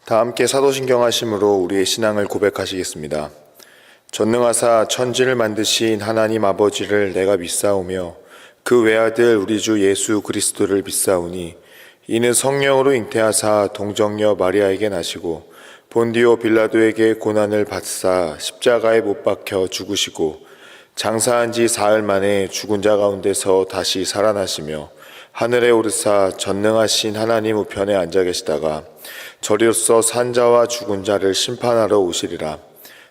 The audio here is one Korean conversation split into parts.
다 함께 사도신경 하심으로 우리의 신앙을 고백하시겠습니다. 전능하사 천지를 만드신 하나님 아버지를 내가 믿사오며 그 외아들 우리 주 예수 그리스도를 믿사오니 이는 성령으로 잉태하사 동정녀 마리아에게 나시고 본디오 빌라도에게 고난을 받사 십자가에 못 박혀 죽으시고 장사한 지 사흘 만에 죽은 자 가운데서 다시 살아나시며 하늘에 오르사 전능하신 하나님 우편에 앉아 계시다가 저리로서 산 자와 죽은 자를 심판하러 오시리라.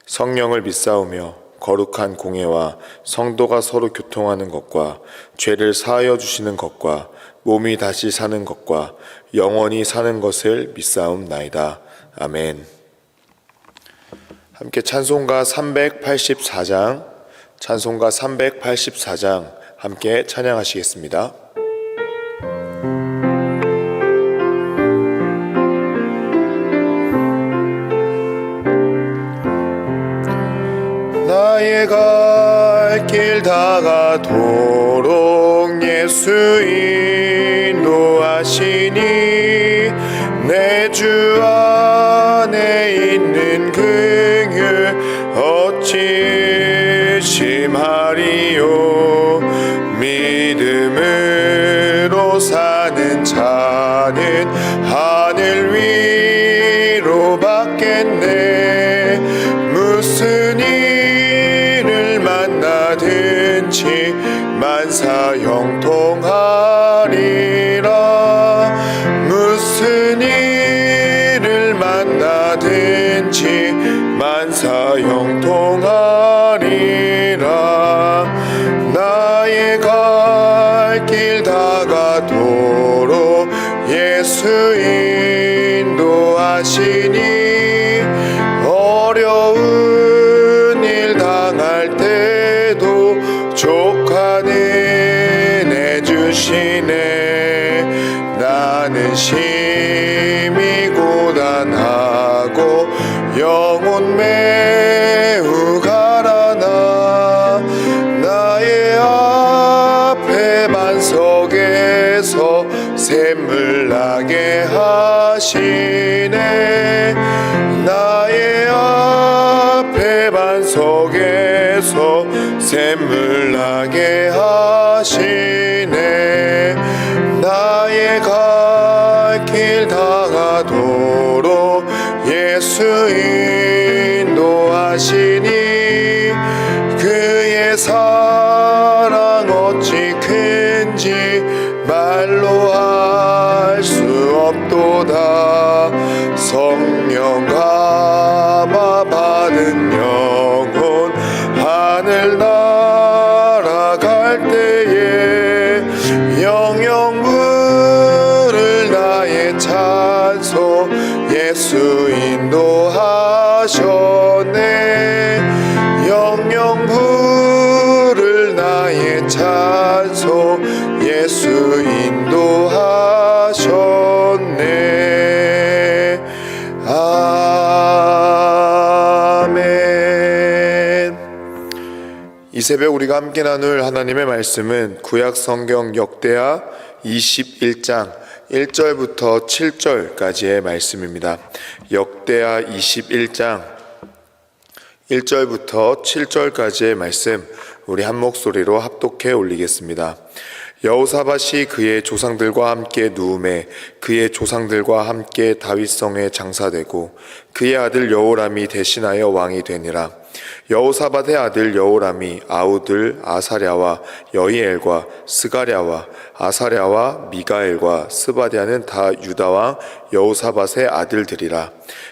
성령을 믿사오며 거룩한 공예와 성도가 서로 교통하는 것과 죄를 사하여 주시는 것과 몸이 다시 사는 것과 영원히 사는 것을 믿사옵나이다. 아멘. 함께 찬송가 384장 함께 찬양하시겠습니다. 나의 갈 길 다가도록 예수 인도하시니 내 주 안에 있는 긍휼 어찌 심하리요. 믿음으로 사는 자는 하늘 위로 받겠네. 무슨 일을 만나든지 만사 형통하리라. 무슨 일을 만나든지 만사 형통하리라. 나의 갈 길 다가도록 예수 인도하시니 어려운 일 당할 때도 족하는 해주시네. 나는 심히 고단하고 영혼 매우 가라나. 나의 앞에 반석에서 샘물 나게 하시네. 나의 앞에 반석에서 샘물 나게 하시네. 나의 갈 길 다가도록 예수 인도하시니 그의 사랑 어찌 큰지 말로 할 수 없도다. 성령 감화 받은 영혼 하늘 날아갈 때에 영영 부를 나의 찬송 예수 인도하셨네. 영영 부를 나의 찬송 예수 인도하셨네. 아멘. 이 새벽 우리가 함께 나눌 하나님의 말씀은 구약 성경 역대하 21장 1절부터 7절까지의 말씀입니다. 역대하 21장 1절부터 7절까지의 말씀 우리 한 목소리로 합독해 올리겠습니다. 여호사밧이 그의 조상들과 함께 누움에 그의 조상들과 함께 다윗성에 장사되고 그의 아들 여호람이 대신하여 왕이 되니라. 여호사밧의 아들 여호람이 아우들 아사랴와 여히엘과 스가랴와 아사랴와 미가엘과 스바랴는 다 유다왕 여호사밧의 아들들이라.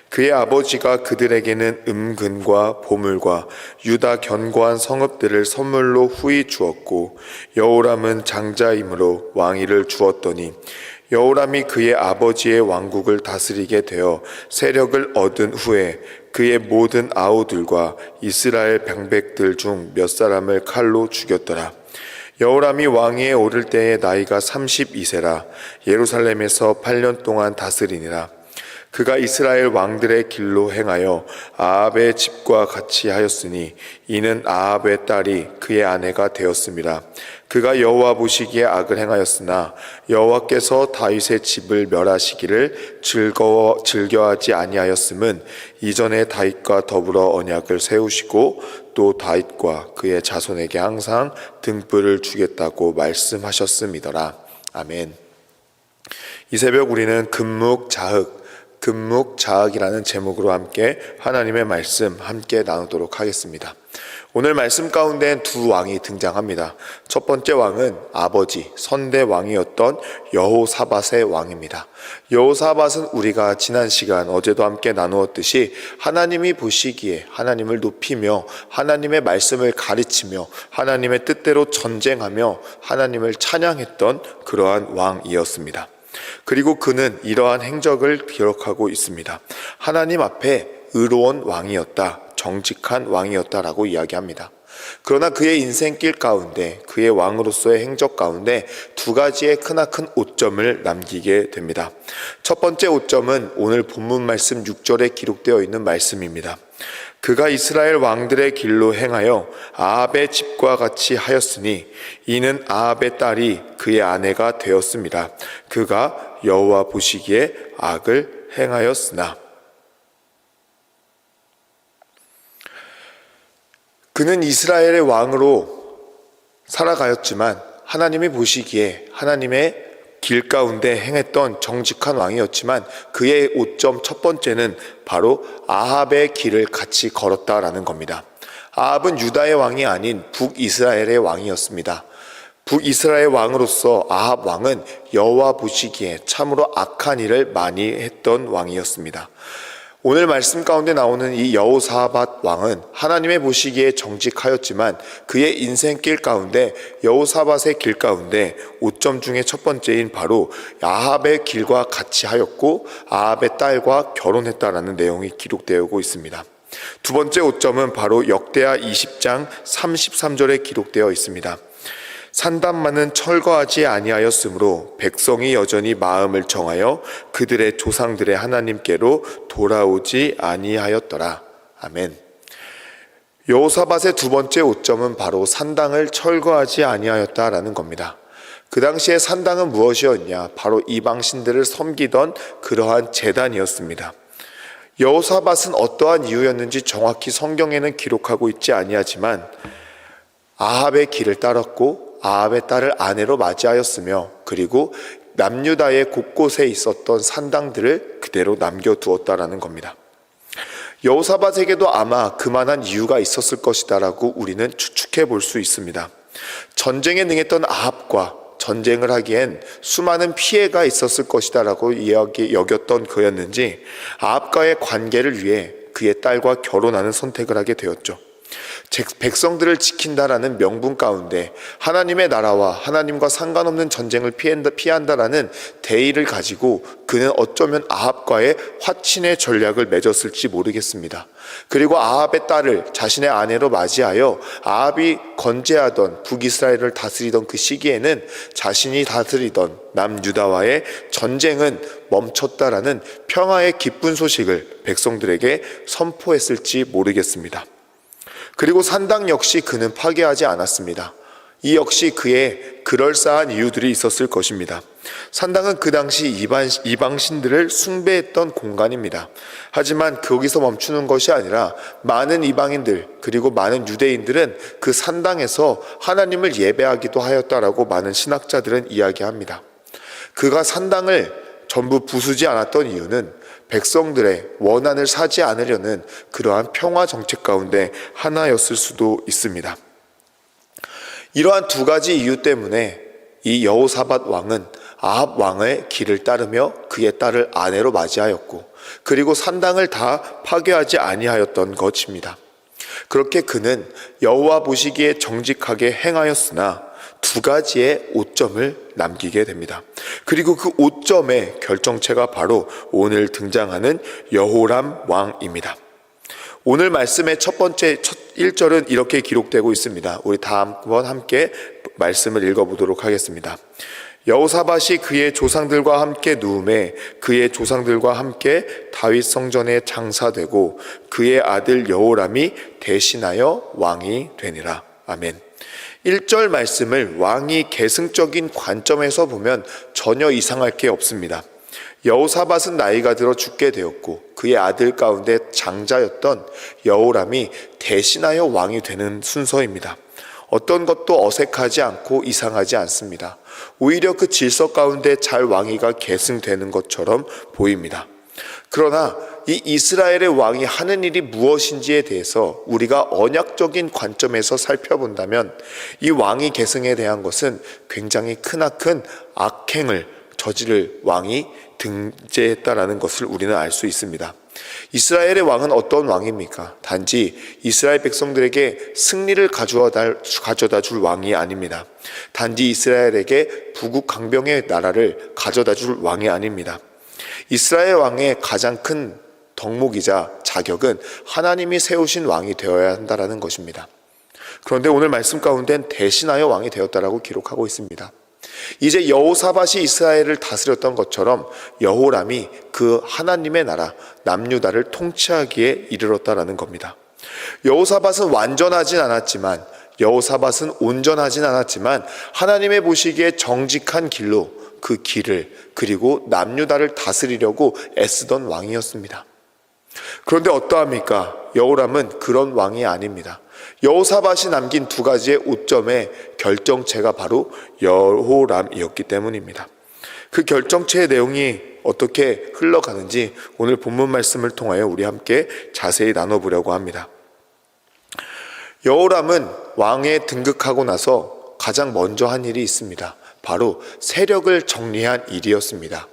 그의 아버지가 그들에게는 음근과 보물과 유다 견고한 성읍들을 선물로 후히 주었고 여호람은 장자이므로 왕위를 주었더니 여호람이 그의 아버지의 왕국을 다스리게 되어 세력을 얻은 후에 그의 모든 아우들과 이스라엘 병백들 중 몇 사람을 칼로 죽였더라. 여호람이 왕위에 오를 때의 나이가 32세라. 예루살렘에서 8년 동안 다스리니라. 그가 이스라엘 왕들의 길로 행하여 아합의 집과 같이 하였으니 이는 아합의 딸이 그의 아내가 되었습니다. 그가 여호와 보시기에 악을 행하였으나 여호와께서 다윗의 집을 멸하시기를 즐겨하지 아니하였음은 이전에 다윗과 더불어 언약을 세우시고 또 다윗과 그의 자손에게 항상 등불을 주겠다고 말씀하셨음이더라. 아멘. 이 새벽 우리는 금묵자흑이라는 제목으로 함께 하나님의 말씀 함께 나누도록 하겠습니다. 오늘 말씀 가운데엔 두 왕이 등장합니다. 첫 번째 왕은 아버지 선대 왕이었던 여호사밧의 왕입니다. 여호사밧은 우리가 지난 시간 어제도 함께 나누었듯이 하나님이 보시기에 하나님을 높이며 하나님의 말씀을 가르치며 하나님의 뜻대로 전쟁하며 하나님을 찬양했던 그러한 왕이었습니다. 그리고 그는 이러한 행적을 기록하고 있습니다. 하나님 앞에 의로운 왕이었다, 정직한 왕이었다라고 이야기합니다. 그러나 그의 인생길 가운데, 그의 왕으로서의 행적 가운데 두 가지의 크나큰 오점을 남기게 됩니다. 첫 번째 오점은 오늘 본문 말씀 6절에 기록되어 있는 말씀입니다. 그가 이스라엘 왕들의 길로 행하여 아합의 집과 같이 하였으니 이는 아합의 딸이 그의 아내가 되었습니다. 그가 여호와 보시기에 악을 행하였으나. 그는 이스라엘의 왕으로 살아가였지만 하나님이 보시기에 하나님의 길 가운데 행했던 정직한 왕이었지만 그의 오점 첫 번째는 바로 아합의 길을 같이 걸었다라는 겁니다. 아합은 유다의 왕이 아닌 북이스라엘의 왕이었습니다. 북이스라엘 왕으로서 아합 왕은 여호와 보시기에 참으로 악한 일을 많이 했던 왕이었습니다. 오늘 말씀 가운데 나오는 이 여호사밧 왕은 하나님의 보시기에 정직하였지만 그의 인생길 가운데 여호사밧의 길 가운데 오점 중에 첫 번째인 바로 아합의 길과 같이 하였고 아합의 딸과 결혼했다라는 내용이 기록되어 있습니다. 두 번째 오점은 바로 역대하 20장 33절에 기록되어 있습니다. 산단만은 철거하지 아니하였으므로 백성이 여전히 마음을 정하여 그들의 조상들의 하나님께로 돌아오지 아니하였더라. 아멘. 여호사밧의 두 번째 오점은 바로 산당을 철거하지 아니하였다라는 겁니다. 그 당시에 산당은 무엇이었냐? 바로 이방신들을 섬기던 그러한 제단이었습니다. 여호사밧은 어떠한 이유였는지 정확히 성경에는 기록하고 있지 아니하지만 아합의 길을 따랐고 아합의 딸을 아내로 맞이하였으며 그리고 남유다의 곳곳에 있었던 산당들을 그대로 남겨두었다라는 겁니다. 여호사밧에게도 아마 그만한 이유가 있었을 것이다라고 우리는 추측해 볼 수 있습니다. 전쟁에 능했던 아합과 전쟁을 하기엔 수많은 피해가 있었을 것이다라고 여겼던 그였는지 아합과의 관계를 위해 그의 딸과 결혼하는 선택을 하게 되었죠. 백성들을 지킨다라는 명분 가운데 하나님의 나라와 하나님과 상관없는 전쟁을 피한다라는 대의를 가지고 그는 어쩌면 아합과의 화친의 전략을 맺었을지 모르겠습니다. 그리고 아합의 딸을 자신의 아내로 맞이하여 아합이 건재하던 북이스라엘을 다스리던 그 시기에는 자신이 다스리던 남유다와의 전쟁은 멈췄다라는 평화의 기쁜 소식을 백성들에게 선포했을지 모르겠습니다. 그리고 산당 역시 그는 파괴하지 않았습니다. 이 역시 그의 그럴싸한 이유들이 있었을 것입니다. 산당은 그 당시 이방신들을 숭배했던 공간입니다. 하지만 거기서 멈추는 것이 아니라 많은 이방인들 그리고 많은 유대인들은 그 산당에서 하나님을 예배하기도 하였다라고 많은 신학자들은 이야기합니다. 그가 산당을 전부 부수지 않았던 이유는 백성들의 원한을 사지 않으려는 그러한 평화 정책 가운데 하나였을 수도 있습니다. 이러한 두 가지 이유 때문에 이 여호사밧 왕은 아합 왕의 길을 따르며 그의 딸을 아내로 맞이하였고 그리고 산당을 다 파괴하지 아니하였던 것입니다. 그렇게 그는 여호와 보시기에 정직하게 행하였으나 두 가지의 오점을 남기게 됩니다. 그리고 그 오점의 결정체가 바로 오늘 등장하는 여호람 왕입니다. 오늘 말씀의 첫 1절은 이렇게 기록되고 있습니다. 우리 다 한번 함께 말씀을 읽어보도록 하겠습니다. 여호사밧이 그의 조상들과 함께 누움에 그의 조상들과 함께 다윗 성전에 장사되고 그의 아들 여호람이 대신하여 왕이 되니라. 아멘. 1절 말씀을 왕이 계승적인 관점에서 보면 전혀 이상할 게 없습니다. 여호사밧은 나이가 들어 죽게 되었고 그의 아들 가운데 장자였던 여호람이 대신하여 왕이 되는 순서입니다. 어떤 것도 어색하지 않고 이상하지 않습니다. 오히려 그 질서 가운데 잘 왕위가 계승되는 것처럼 보입니다. 그러나 이 이스라엘의 왕이 하는 일이 무엇인지에 대해서 우리가 언약적인 관점에서 살펴본다면 이 왕위 계승에 대한 것은 굉장히 크나큰 악행을 저지를 왕이 등재했다라는 것을 우리는 알 수 있습니다. 이스라엘의 왕은 어떤 왕입니까? 단지 이스라엘 백성들에게 승리를 가져다 줄 왕이 아닙니다. 단지 이스라엘에게 부국강병의 나라를 가져다 줄 왕이 아닙니다. 이스라엘 왕의 가장 큰 덕목이자 자격은 하나님이 세우신 왕이 되어야 한다는 것입니다. 그런데 오늘 말씀 가운데는 대신하여 왕이 되었다라고 기록하고 있습니다. 이제 여호사밧이 이스라엘을 다스렸던 것처럼 여호람이 그 하나님의 나라 남유다를 통치하기에 이르렀다라는 겁니다. 여호사밧은 완전하진 않았지만 여호사밧은 온전하진 않았지만 하나님의 보시기에 정직한 길로 그 길을 그리고 남유다를 다스리려고 애쓰던 왕이었습니다. 그런데 어떠합니까? 여호람은 그런 왕이 아닙니다. 여호사밧이 남긴 두 가지의 오점의 결정체가 바로 여호람이었기 때문입니다. 그 결정체의 내용이 어떻게 흘러가는지 오늘 본문 말씀을 통하여 우리 함께 자세히 나눠보려고 합니다. 여호람은 왕에 등극하고 나서 가장 먼저 한 일이 있습니다. 바로 세력을 정리한 일이었습니다.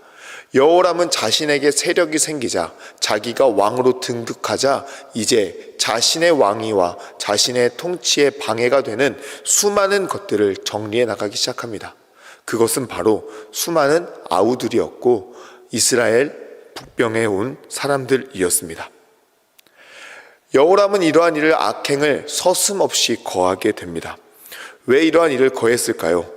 여호람은 자신에게 세력이 생기자 자기가 왕으로 등극하자 이제 자신의 왕위와 자신의 통치에 방해가 되는 수많은 것들을 정리해 나가기 시작합니다. 그것은 바로 수많은 아우들이었고 이스라엘 북병에 온 사람들이었습니다. 여호람은 이러한 일을 악행을 서슴없이 거하게 됩니다. 왜 이러한 일을 거했을까요?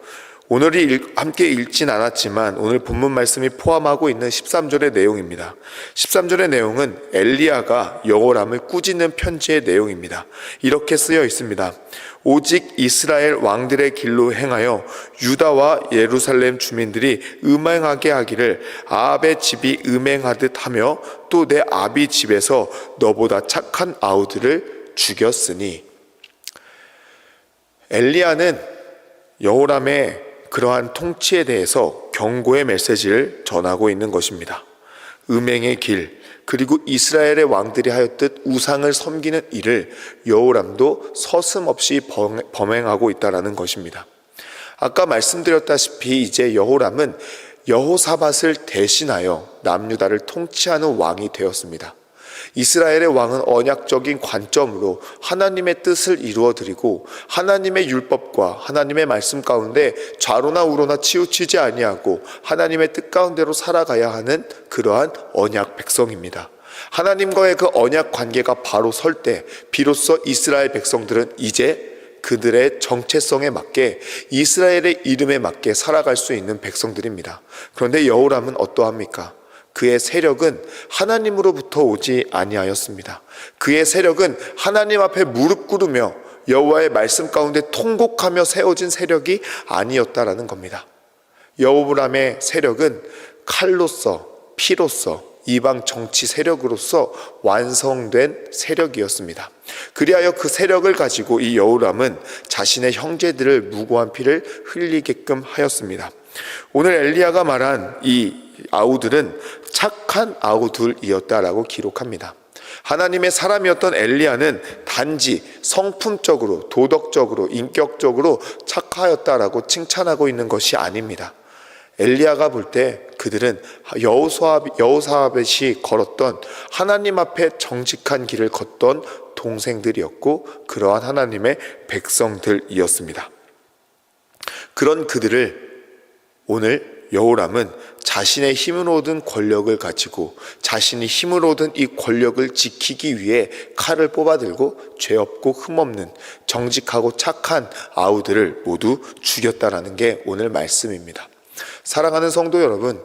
오늘이 함께 읽진 않았지만 오늘 본문 말씀이 포함하고 있는 13절의 내용입니다. 13절의 내용은 엘리야가 여호람을 꾸짖는 편지의 내용입니다. 이렇게 쓰여 있습니다. 오직 이스라엘 왕들의 길로 행하여 유다와 예루살렘 주민들이 음행하게 하기를 아합의 집이 음행하듯 하며 또 내 아비 집에서 너보다 착한 아우들을 죽였으니. 엘리야는 여호람의 그러한 통치에 대해서 경고의 메시지를 전하고 있는 것입니다. 음행의 길, 그리고 이스라엘의 왕들이 하였듯 우상을 섬기는 일을 여호람도 서슴없이 범행하고 있다는 것입니다. 아까 말씀드렸다시피 이제 여호람은 여호사밧을 대신하여 남유다를 통치하는 왕이 되었습니다. 이스라엘의 왕은 언약적인 관점으로 하나님의 뜻을 이루어드리고 하나님의 율법과 하나님의 말씀 가운데 좌로나 우로나 치우치지 아니하고 하나님의 뜻 가운데로 살아가야 하는 그러한 언약 백성입니다. 하나님과의 그 언약 관계가 바로 설 때 비로소 이스라엘 백성들은 이제 그들의 정체성에 맞게 이스라엘의 이름에 맞게 살아갈 수 있는 백성들입니다. 그런데 여호람은 어떠합니까? 그의 세력은 하나님으로부터 오지 아니하였습니다. 그의 세력은 하나님 앞에 무릎 꿇으며 여호와의 말씀 가운데 통곡하며 세워진 세력이 아니었다라는 겁니다. 여호람의 세력은 칼로서, 피로서, 이방 정치 세력으로서 완성된 세력이었습니다. 그리하여 그 세력을 가지고 이 여호람은 자신의 형제들을 무고한 피를 흘리게끔 하였습니다. 오늘 엘리야가 말한 이 아우들은 착한 아우들이었다라고 기록합니다. 하나님의 사람이었던 엘리야는 단지 성품적으로, 도덕적으로, 인격적으로 착하였다라고 칭찬하고 있는 것이 아닙니다. 엘리야가 볼 때 그들은 여호사밧이 걸었던 하나님 앞에 정직한 길을 걷던 동생들이었고 그러한 하나님의 백성들이었습니다. 그런 그들을 오늘 여호람은 자신의 힘으로 얻은 권력을 가지고 자신이 힘으로 얻은 이 권력을 지키기 위해 칼을 뽑아들고 죄 없고 흠없는 정직하고 착한 아우들을 모두 죽였다라는 게 오늘 말씀입니다. 사랑하는 성도 여러분,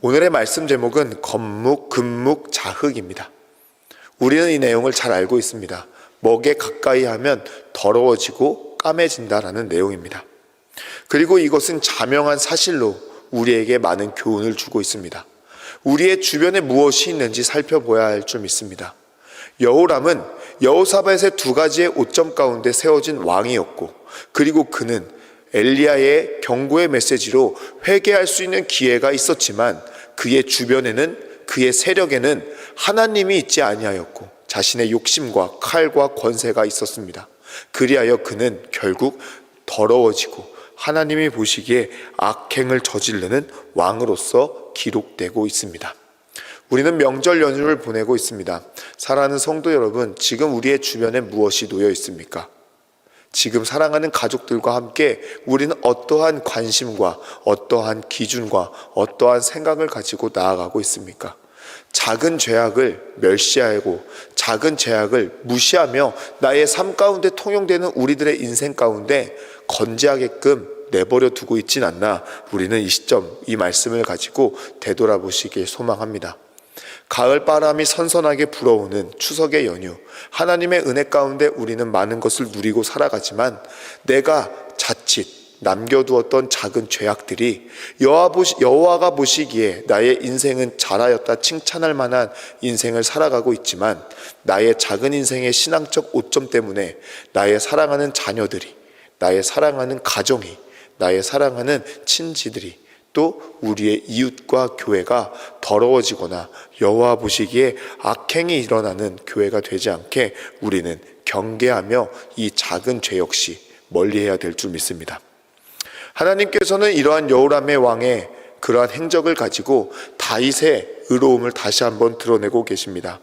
오늘의 말씀 제목은 건묵, 금묵, 자흑입니다. 우리는 이 내용을 잘 알고 있습니다. 먹에 가까이 하면 더러워지고 까매진다라는 내용입니다. 그리고 이것은 자명한 사실로 우리에게 많은 교훈을 주고 있습니다. 우리의 주변에 무엇이 있는지 살펴보아야 할 줄 믿습니다. 여호람은 여호사밧의 두 가지의 오점 가운데 세워진 왕이었고, 그리고 그는 엘리야의 경고의 메시지로 회개할 수 있는 기회가 있었지만 그의 주변에는, 그의 세력에는 하나님이 있지 아니하였고 자신의 욕심과 칼과 권세가 있었습니다. 그리하여 그는 결국 더러워지고 하나님이 보시기에 악행을 저지르는 왕으로서 기록되고 있습니다. 우리는 명절 연휴를 보내고 있습니다. 사랑하는 성도 여러분, 지금 우리의 주변에 무엇이 놓여 있습니까? 지금 사랑하는 가족들과 함께 우리는 어떠한 관심과 어떠한 기준과 어떠한 생각을 가지고 나아가고 있습니까? 작은 죄악을 멸시하고 작은 죄악을 무시하며 나의 삶 가운데 통용되는 우리들의 인생 가운데 건재하게끔 내버려 두고 있진 않나, 우리는 이 시점 이 말씀을 가지고 되돌아보시길 소망합니다. 가을 바람이 선선하게 불어오는 추석의 연휴, 하나님의 은혜 가운데 우리는 많은 것을 누리고 살아가지만 내가 자칫 남겨두었던 작은 죄악들이 여호와가 보시기에 나의 인생은 잘하였다 칭찬할 만한 인생을 살아가고 있지만, 나의 작은 인생의 신앙적 오점 때문에 나의 사랑하는 자녀들이, 나의 사랑하는 가정이, 나의 사랑하는 친지들이, 또 우리의 이웃과 교회가 더러워지거나 여호와 보시기에 악행이 일어나는 교회가 되지 않게 우리는 경계하며 이 작은 죄 역시 멀리해야 될 줄 믿습니다. 하나님께서는 이러한 여호람의 왕의 그러한 행적을 가지고 다윗의 의로움을 다시 한번 드러내고 계십니다.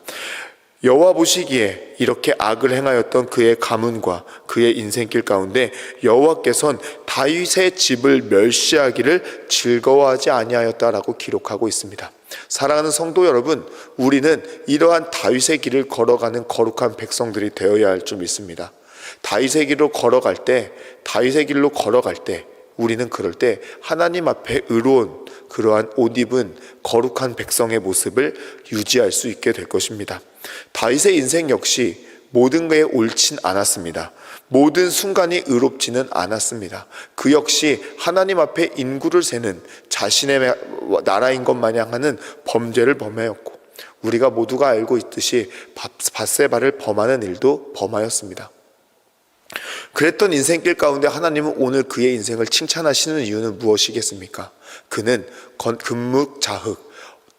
여호와 보시기에 이렇게 악을 행하였던 그의 가문과 그의 인생길 가운데 여호와께서는 다윗의 집을 멸시하기를 즐거워하지 아니하였다라고 기록하고 있습니다. 사랑하는 성도 여러분, 우리는 이러한 다윗의 길을 걸어가는 거룩한 백성들이 되어야 할 줄 믿습니다. 다윗의 길로 걸어갈 때, 우리는 그럴 때 하나님 앞에 의로운 그러한 옷 입은 거룩한 백성의 모습을 유지할 수 있게 될 것입니다. 다윗의 인생 역시 모든 것에 옳진 않았습니다. 모든 순간이 의롭지는 않았습니다. 그 역시 하나님 앞에 인구를 세는 자신의 나라인 것 마냥 하는 범죄를 범하였고, 우리가 모두가 알고 있듯이 밧세바를 범하는 일도 범하였습니다. 그랬던 인생길 가운데 하나님은 오늘 그의 인생을 칭찬하시는 이유는 무엇이겠습니까? 그는 금묵 자흑,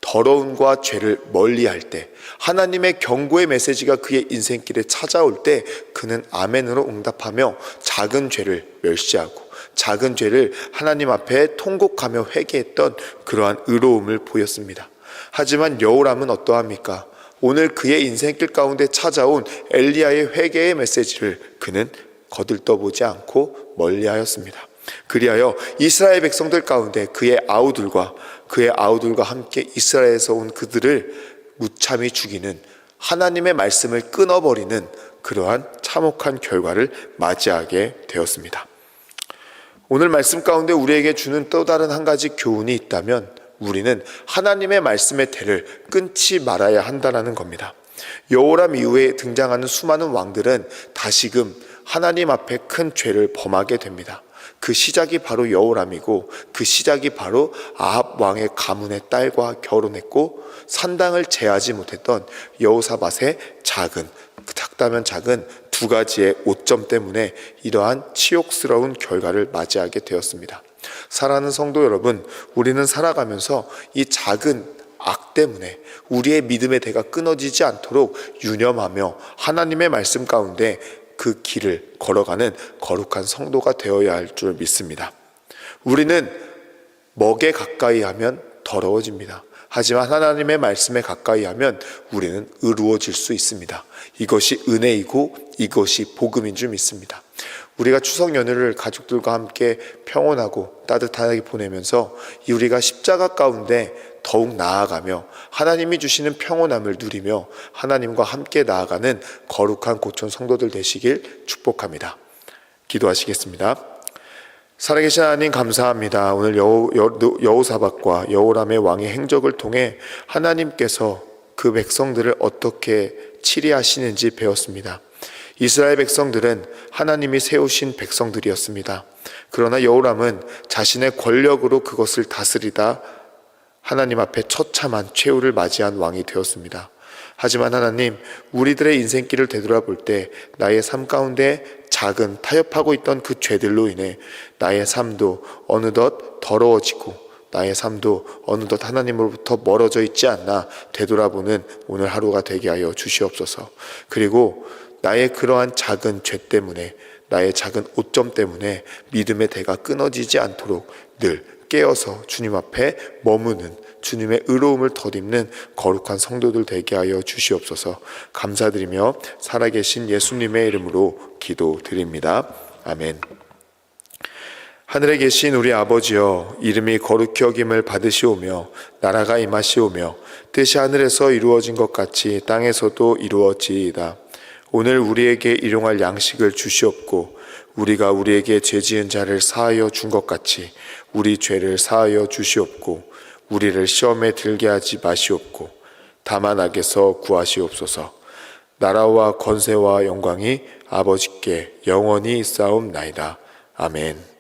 더러움과 죄를 멀리할 때, 하나님의 경고의 메시지가 그의 인생길에 찾아올 때 그는 아멘으로 응답하며 작은 죄를 멸시하고 작은 죄를 하나님 앞에 통곡하며 회개했던 그러한 의로움을 보였습니다. 하지만 여호람은 어떠합니까? 오늘 그의 인생길 가운데 찾아온 엘리야의 회개의 메시지를 그는 거들떠보지 않고 멀리하였습니다. 그리하여 이스라엘 백성들 가운데 그의 아우들과 함께 이스라엘에서 온 그들을 무참히 죽이는, 하나님의 말씀을 끊어버리는 그러한 참혹한 결과를 맞이하게 되었습니다. 오늘 말씀 가운데 우리에게 주는 또 다른 한 가지 교훈이 있다면 우리는 하나님의 말씀의 대를 끊지 말아야 한다는 겁니다. 여호람 이후에 등장하는 수많은 왕들은 다시금 하나님 앞에 큰 죄를 범하게 됩니다. 그 시작이 바로 여호람이고, 그 시작이 바로 아합 왕의 가문의 딸과 결혼했고 산당을 제하지 못했던 여호사밧의 작다면 작은 두 가지의 오점 때문에 이러한 치욕스러운 결과를 맞이하게 되었습니다. 사랑하는 성도 여러분, 우리는 살아가면서 이 작은 악 때문에 우리의 믿음의 대가 끊어지지 않도록 유념하며 하나님의 말씀 가운데 그 길을 걸어가는 거룩한 성도가 되어야 할 줄 믿습니다. 우리는 먹에 가까이 하면 더러워집니다. 하지만 하나님의 말씀에 가까이 하면 우리는 의로워질 수 있습니다. 이것이 은혜이고 이것이 복음인 줄 믿습니다. 우리가 추석 연휴를 가족들과 함께 평온하고 따뜻하게 보내면서 우리가 십자가 가운데 더욱 나아가며 하나님이 주시는 평온함을 누리며 하나님과 함께 나아가는 거룩한 고촌 성도들 되시길 축복합니다. 기도하시겠습니다. 살아계신 하나님 감사합니다. 오늘 여호사밧과 여호람의 왕의 행적을 통해 하나님께서 그 백성들을 어떻게 치리하시는지 배웠습니다. 이스라엘 백성들은 하나님이 세우신 백성들이었습니다. 그러나 여호람은 자신의 권력으로 그것을 다스리다 하나님 앞에 처참한 최후를 맞이한 왕이 되었습니다. 하지만 하나님, 우리들의 인생길을 되돌아볼 때 나의 삶 가운데 작은 타협하고 있던 그 죄들로 인해 나의 삶도 어느덧 더러워지고 나의 삶도 어느덧 하나님으로부터 멀어져 있지 않나 되돌아보는 오늘 하루가 되게 하여 주시옵소서. 그리고 나의 그러한 작은 죄 때문에, 나의 작은 오점 때문에 믿음의 대가 끊어지지 않도록 늘 깨어서 주님 앞에 머무는, 주님의 의로움을 덧입는 거룩한 성도들 되게 하여 주시옵소서. 감사드리며 살아계신 예수님의 이름으로 기도드립니다. 아멘. 하늘에 계신 우리 아버지여, 이름이 거룩히 여김을 받으시오며 나라가 임하시오며 뜻이 하늘에서 이루어진 것 같이 땅에서도 이루어지이다. 오늘 우리에게 일용할 양식을 주시옵고 우리가 우리에게 죄지은 자를 사하여 준 것 같이 우리 죄를 사하여 주시옵고 우리를 시험에 들게 하지 마시옵고 다만 악에서 구하시옵소서. 나라와 권세와 영광이 아버지께 영원히 있사옵나이다. 아멘.